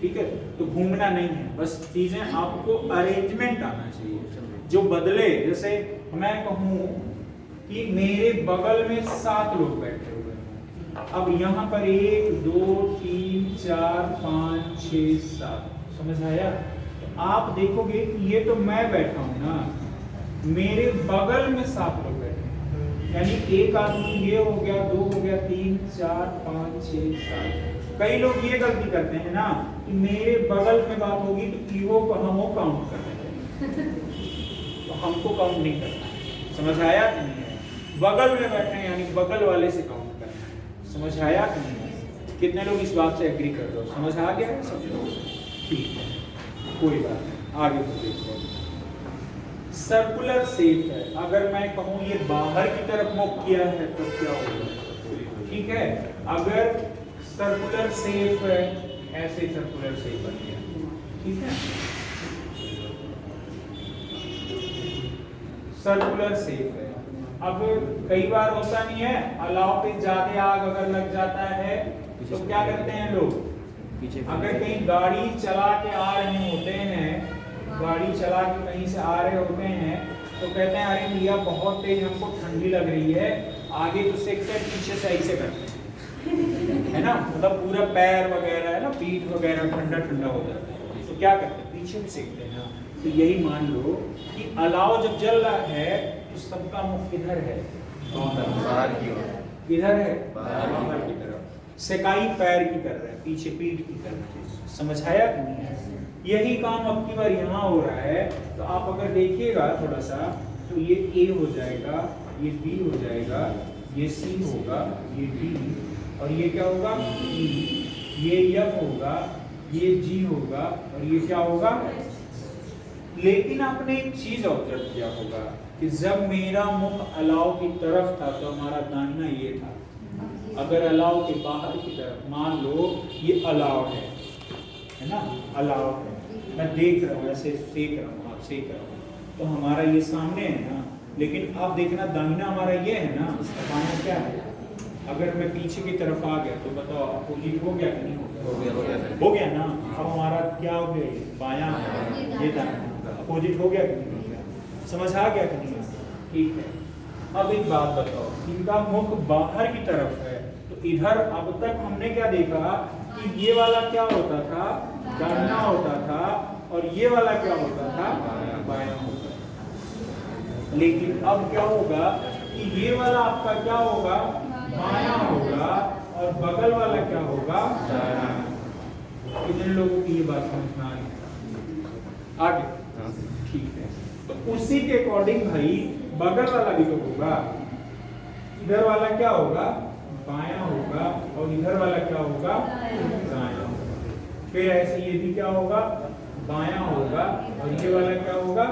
ठीक है। तो घूमना नहीं है, बस चीजें आपको अरेंजमेंट आना चाहिए जो बदले। जैसे मैं कहूँ कि मेरे बगल में 7 लोग बैठे हुए हैं, अब यहाँ पर 1 2 3 4 5 6 7, समझ आया? तो आप देखोगे कि ये तो मैं बैठा हूँ ना, मेरे बगल में 7 लोग बैठे हैं, यानी एक आदमी ये हो गया, 2 हो गया, 3 4 5 6 7। कई लोग ये गलती करते हैं ना कि मेरे बगल में बात होगी तो ईगो को हम वो काउंट कर देते हैं, तो हमको काउंट नहीं करना है। समझ आया कि नहीं है? बगल में बैठे हैं यानी बगल वाले से काउंट करना है। समझ आया कि नहीं है? कितने लोग इस बात से एग्री कर रहे हो? समझ आ गया सब लोग? ठीक है, कोई बात नहीं, आगे तो देखो। सर्कुलर शेप है, अगर मैं कहूँ ये बाहर की तरफ मुख किया है तो क्या होगा, ठीक है। अगर सर्कुलर शेप है, ऐसे सर्कुलर शेप बन गया, ठीक है। सर्कुलर शेप है। अब कई बार होता नहीं है, अलाव पे ज्यादा आग अगर लग जाता है तो क्या करते हैं लोग, अगर कहीं गाड़ी चला के आ रहे होते हैं, गाड़ी चला के कहीं से आ रहे होते हैं, तो कहते हैं अरे भैया बहुत तेज हमको ठंडी लग रही है, आगे तो सेकते हैं, पीछे से ऐसे करते हैं, है ना, मतलब पूरा पैर वगैरह है ना, पीठ वगैरह ठंडा ठंडा हो जाता है, तो क्या करते हैं, पीछे भी सेकते हैं ना। तो यही मान लो कि अलाव जब जल रहा है तो सबका मुख किधर है, बाहर की ओर, किधर है, बाहर की तरफ। सेकाई पैर की कर रहे हैं, पीछे पीठ की कर रहे हैं। समझ आया कि नहीं है? यही काम अब की बार यहाँ हो रहा है। तो आप अगर देखिएगा थोड़ा सा, तो ये ए हो जाएगा, ये बी हो जाएगा, ये सी होगा, ये डी, और ये क्या होगा, ई, ये एफ होगा, ये जी होगा, और ये क्या होगा। लेकिन आपने एक चीज ऑब्जर्व किया होगा कि जब मेरा मुख अलाव की तरफ था तो हमारा दाहिना ये था, अगर अलाव के बाहर की तरफ, मान लो ये अलाव है ना, अलाव है, मैं देख रहा हूँ ऐसे सेक रहा हूँ, आप सेक रहा हूँ, तो हमारा ये सामने है ना, लेकिन आप देखना दाहिना हमारा ये है ना, बायां क्या है। अगर मैं पीछे की तरफ आ गया तो बताओ अपोजिट हो गया कि नहीं हो गया, हो गया ना। अब हमारा क्या हो गया, बायां है, ये दाहिना, अपोजिट हो गया कि नहीं हो गया, समझ आ गया कि नहीं। ठीक है, अब एक बात बताओ, इनका मुख बाहर की तरफ है, तो इधर अब तक हमने क्या देखा कि ये वाला क्या होता था, दाहिना होता था, और ये वाला क्या होता था, बायां होता था। लेकिन अब क्या होगा कि ये वाला आपका क्या होगा, बायां होगा, और बगल वाला क्या होगा, दायां। कितने लोगों की ये बात समझ में आ रही है? आगे ठीक है। तो उसी के अकॉर्डिंग भाई बगल वाला भी तो होगा, इधर वाला क्या होगा, बायां होगा, और इधर वाला क्या होगा, दायां। फिर ऐसे ये भी क्या होगा, बायां होगा, और ये वाला क्या होगा,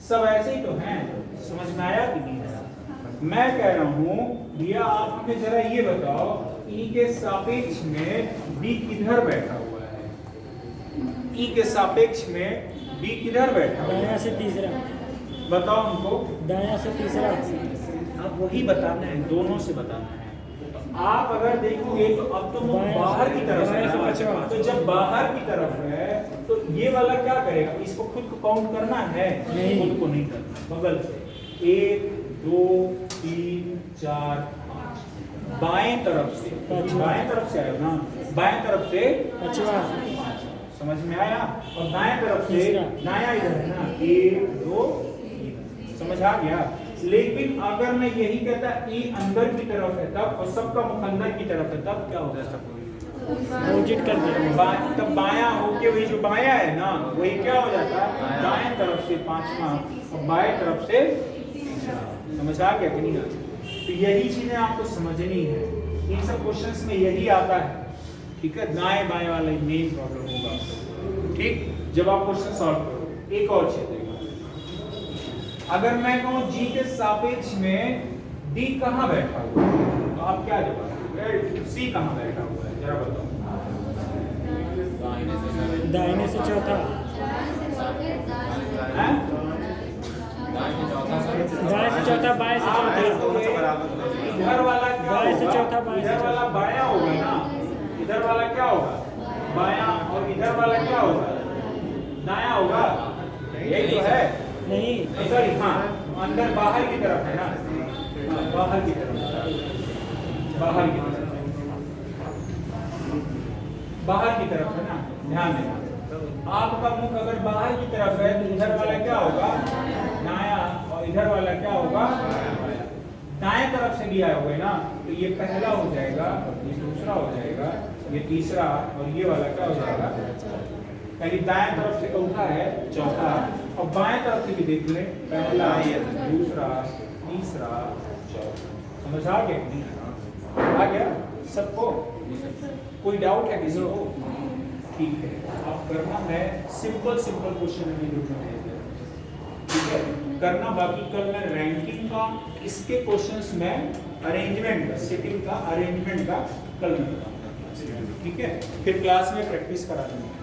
सब ऐसे ही तो हैं। समझ में आया कि नहीं आया? मैं कह रहा हूं भैया आप हमें जरा ये बताओ, ई के सापेक्ष में बी किधर बैठा हुआ है? ई के सापेक्ष में बी किधर बैठा हुआ है? दायां से तीसरा। बताओ हमको। दायां से तीसरा। आप वही बताना है, दोनों से बताना है। आप अगर देखोगे तो अब तो बाहर की तरफ है, तो जब बाहर की तरफ है तो ये वाला क्या करेगा, इसको खुद को काउंट करना है, खुद को नहीं करना, बगल से 1 2 3 4 5 बाएं तरफ से, बाएं तरफ से आया ना, बाएं तरफ से पांचवा। समझ में आया? और दाएं तरफ से दायां इधर है ना, 1 2 3, समझ आ गया? लेकिन अगर मैं यही कहता ई अंदर की तरफ है तब, और सबका मुख अंदर की तरफ है तब क्या होगा, अपोजिट कर दिया। तब बायां होके वही जो बायां है ना वही क्या हो जाता है, दाएं तरफ से पांचवा और बाएं तरफ से तीसरा। समझ आ गया कि नहीं? तो यही चीजें आपको समझनी है, इन सब क्वेश्चंस में यही आता है, ठीक है? दाएं बाएं वाला मेन प्रॉब्लम होगा, ठीक? जब आप क्वेश्चन सॉल्व करो। एक और चीज, अगर मैं कहूं जी के सापेक्ष में डी कहां बैठा हुआ है, तो आप क्या जवाब दोगे? सी कहां बैठा हुआ है, जरा बताओ। दाहिने से चौथा। हैं? दाएं से चौथा, बाएं से चौथा। इधर वाला क्या बाएं से होगा? चौथा, बाएं से इधर वाला चौथा। बायां होगा ना, इधर वाला क्या होगा, बायां, और इधर वाला क्या होगा, दायां होगा। यही तो है। नहीं, सॉरी, हाँ, अंदर बाहर की तरफ है ना, हाँ, बाहर की तरफ, बाहर की तरफ, बाहर की तरफ है ना, ध्यान देना। आपका मुख अगर बाहर की तरफ है तो इधर वाला क्या होगा, दायां, और इधर वाला क्या होगा, दाएं तरफ से भी आया हुआ है ना, तो ये पहला हो जाएगा, ये दूसरा हो जाएगा, ये तीसरा, और ये वाला क्या हो जाएगा, यानी दाएं तरफ से चौथा है, चौथा, और बाएं तरफ से भी देख लें, पहला, दूसरा, तीसरा, चौथा। समझ आ गया? आ गया सबको? कोई डाउट है किसी को? ठीक है, आप करना है सिंपल क्वेश्चन में लिखना है, ठीक है? करना, बाकी कल मैं रैंकिंग का, इसके क्वेश्चंस में अरेंजमेंट का, सिटिंग का अरेंजमेंट का कल मैं बताऊंगा, ठीक है? फिर क्लास में प्रैक्टिस करा दूंगा।